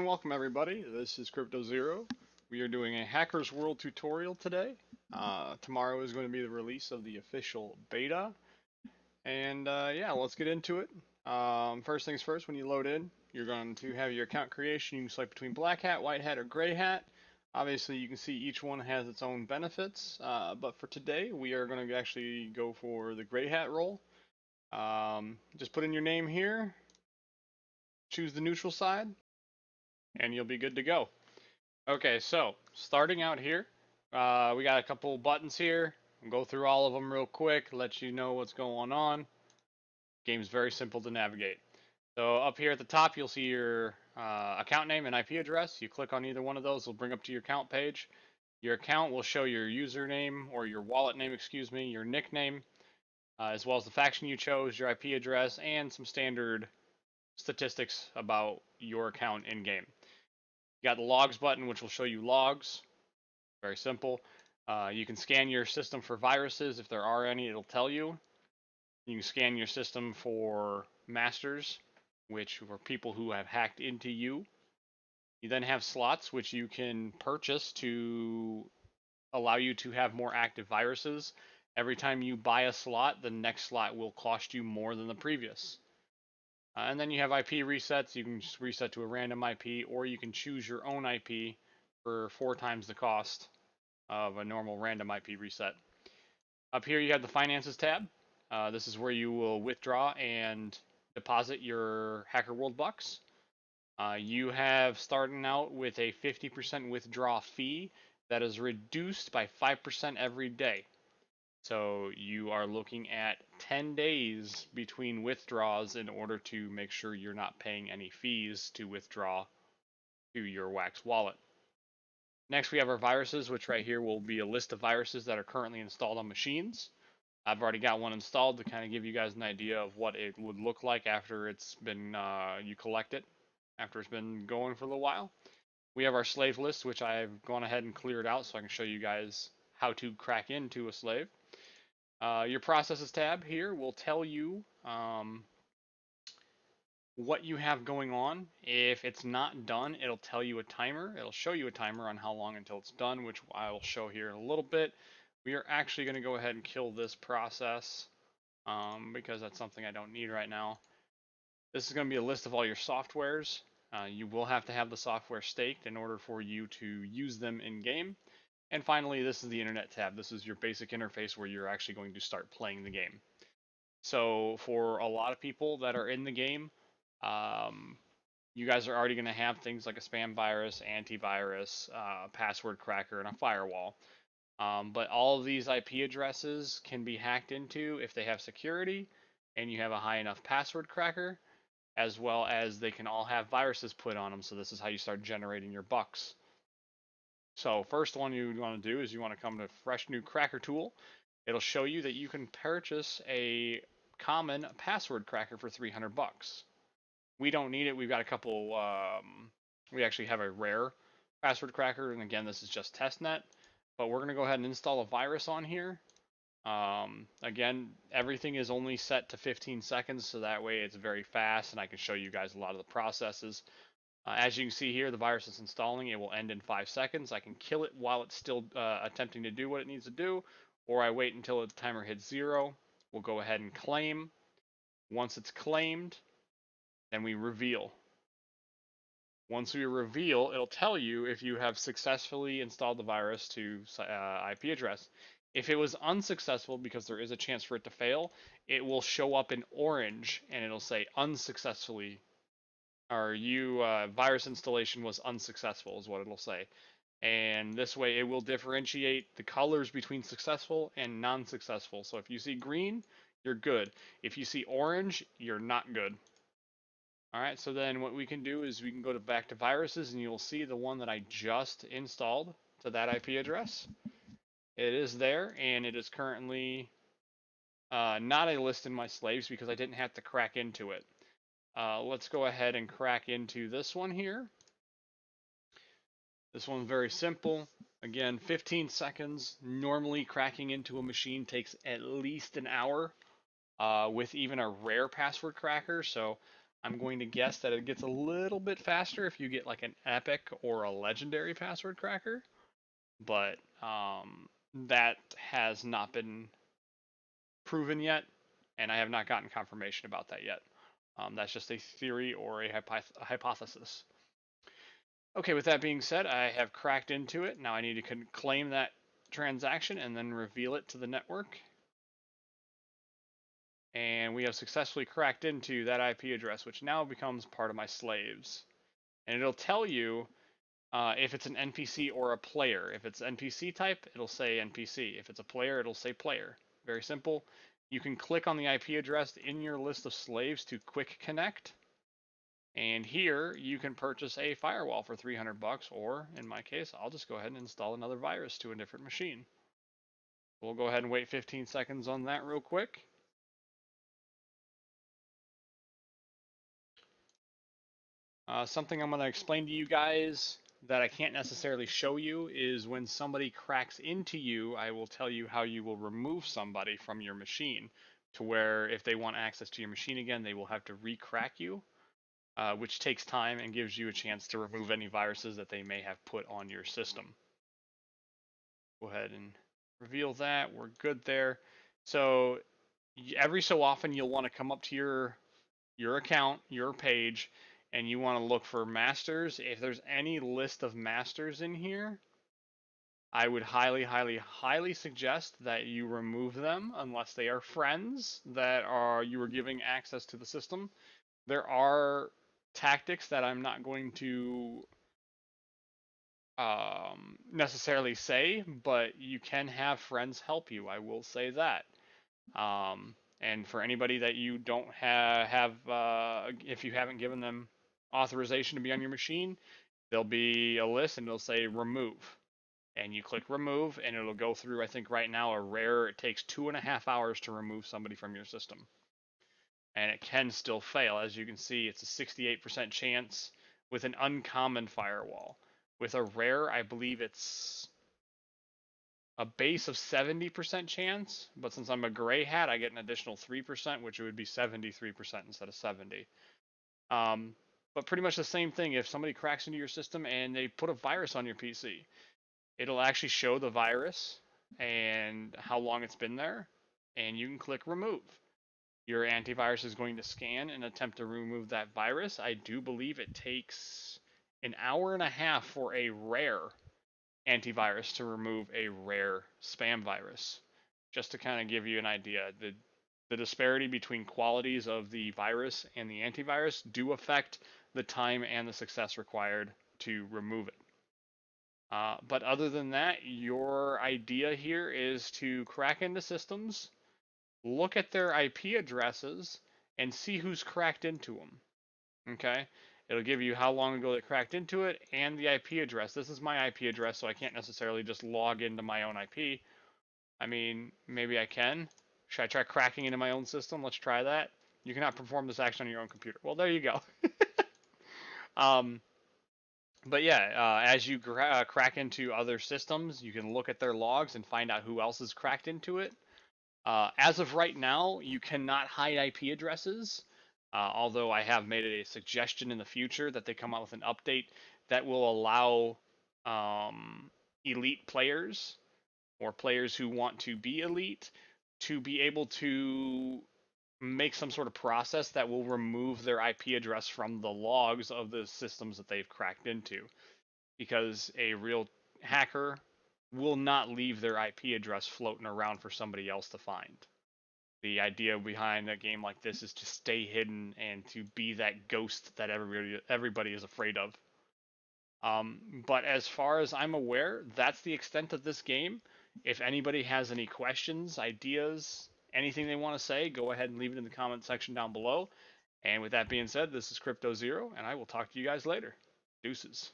welcome everybody. This is Crypto Zero. We are doing a Hackers World tutorial today. Tomorrow is going to be the release of the official beta. And yeah, let's get into it. First things first, when you load in, you're going to have your account creation. You can select between black hat, white hat, or gray hat. Obviously, you can see each one has its own benefits. But for today, we are going to actually go for the gray hat role. Just put in your name here, choose the neutral side, and you'll be good to go. Okay, so starting out here, we got a couple buttons here. I'll go through all of them real quick, let you know what's going on. Game's very simple to navigate. So up here at the top, you'll see your account name and IP address. You click on either one of those, it'll bring up to your account page. Your account will show your username, or your wallet name, excuse me, your nickname, as well as the faction you chose, your IP address, and some standard statistics about your account in game. You got the logs button, which will show you logs. Very simple. You can scan your system for viruses. If there are any, it'll tell you. You can scan your system for masters, which are people who have hacked into you. You then have slots, which you can purchase to allow you to have more active viruses. Every time you buy a slot, the next slot will cost you more than the previous. And then you have IP resets. You can just reset to a random IP, or you can choose your own IP for 4 times the cost of a normal random IP reset. Up here you have the Finances tab. This is where you will withdraw and deposit your Hacker World bucks. You have starting out with a 50% withdraw fee that is reduced by 5% every day. So you are looking at 10 days between withdraws in order to make sure you're not paying any fees to withdraw to your Wax wallet. Next, we have our viruses, which right here will be a list of viruses that are currently installed on machines. I've already got one installed to kind of give you guys an idea of what it would look like after it's been, you collect it, after it's been going for a little while. We have our slave list, which I've gone ahead and cleared out so I can show you guys how to crack into a slave. Your processes tab here will tell you what you have going on. If it's not done, it'll tell you a timer. It'll show you a timer on how long until it's done, which I will show here in a little bit. We are actually going to go ahead and kill this process because that's something I don't need right now. This is going to be a list of all your softwares. You will have to have the software staked in order for you to use them in game. And finally, this is the internet tab. This is your basic interface where you're actually going to start playing the game. So for a lot of people that are in the game, you guys are already going to have things like a spam virus, antivirus, password cracker, and a firewall. But all of these IP addresses can be hacked into if they have security and you have a high enough password cracker, as well as they can all have viruses put on them. So this is how you start generating your bucks. So first one you want to do is you want to come to Fresh New Cracker Tool. It'll show you that you can purchase a common password cracker for 300 bucks. We don't need it. We've got a couple, we actually have a rare password cracker, and again, this is just testnet, but we're going to go ahead and install a virus on here. Again, everything is only set to 15 seconds, so that way it's very fast, and I can show you guys a lot of the processes. As you can see here, the virus is installing. It will end in 5 seconds. I can kill it while it's still attempting to do what it needs to do, or I wait until the timer hits 0. We'll go ahead and claim. Once it's claimed, then we reveal. Once we reveal, it'll tell you if you have successfully installed the virus to IP address. If it was unsuccessful, because there is a chance for it to fail, it will show up in orange and it'll say unsuccessfully, or virus installation was unsuccessful is what it'll say. And this way it will differentiate the colors between successful and non-successful. So if you see green, you're good. If you see orange, you're not good. Alright, so then what we can do is we can go back to viruses, and you'll see the one that I just installed to that IP address. It is there, and it is currently not a list in my slaves because I didn't have to crack into it. Let's go ahead and crack into this one here. This one's very simple. Again, 15 seconds. Normally cracking into a machine takes at least an hour with even a rare password cracker. So I'm going to guess that it gets a little bit faster if you get like an epic or a legendary password cracker, but that has not been proven yet, and I have not gotten confirmation about that yet. That's just a theory or a hypothesis. Okay, with that being said, I have cracked into it. Now I need to claim that transaction and then reveal it to the network. And we have successfully cracked into that IP address, which now becomes part of my slaves. And it'll tell you if it's an NPC or a player. If it's NPC type, it'll say NPC. If it's a player, it'll say player. Very simple. You can click on the IP address in your list of slaves to quick connect. And here you can purchase a firewall for 300 bucks, or in my case, I'll just go ahead and install another virus to a different machine. We'll go ahead and wait 15 seconds on that real quick. Something I'm going to explain to you guys that I can't necessarily show you is when somebody cracks into you, I will tell you how you will remove somebody from your machine, to where if they want access to your machine again, they will have to re-crack you, which takes time and gives you a chance to remove any viruses that they may have put on your system. Go ahead and reveal that. We're good there. So every so often you'll want to come up to your account, your page, and you want to look for masters. If there's any list of masters in here, I would highly, highly, highly suggest that you remove them unless they are friends that you are giving access to the system. There are tactics that I'm not going to necessarily say, but you can have friends help you. I will say that. And for anybody that you don't have if you haven't given them authorization to be on your machine, there'll be a list and it'll say remove. And you click remove and it'll go through, I think right now, a rare, it takes 2.5 hours to remove somebody from your system. And it can still fail. As you can see, it's a 68% chance with an uncommon firewall. With a rare, I believe it's a base of 70% chance, but since I'm a gray hat, I get an additional 3%, which would be 73% instead of 70. But pretty much the same thing. If somebody cracks into your system and they put a virus on your PC, it'll actually show the virus and how long it's been there, and you can click remove. Your antivirus is going to scan and attempt to remove that virus. I do believe it takes an hour and a half for a rare antivirus to remove a rare spam virus. Just to kind of give you an idea, the disparity between qualities of the virus and the antivirus do affect the time and the success required to remove it. But other than that, your idea here is to crack into systems, look at their IP addresses, and see who's cracked into them. Okay? It'll give you how long ago they cracked into it and the IP address. This is my IP address, so I can't necessarily just log into my own IP. I mean, maybe I can. Should I try cracking into my own system? Let's try that. You cannot perform this action on your own computer. Well, there you go. But yeah, as you crack into other systems, you can look at their logs and find out who else is cracked into it. As of right now, you cannot hide IP addresses. Although I have made it a suggestion in the future that they come out with an update that will allow elite players or players who want to be elite to be able to make some sort of process that will remove their IP address from the logs of the systems that they've cracked into. Because a real hacker will not leave their IP address floating around for somebody else to find. The idea behind a game like this is to stay hidden and to be that ghost that everybody is afraid of. But as far as I'm aware, that's the extent of this game. If anybody has any questions, ideas, anything they want to say, go ahead and leave it in the comment section down below. And with that being said, this is Crypto Zero, and I will talk to you guys later. Deuces.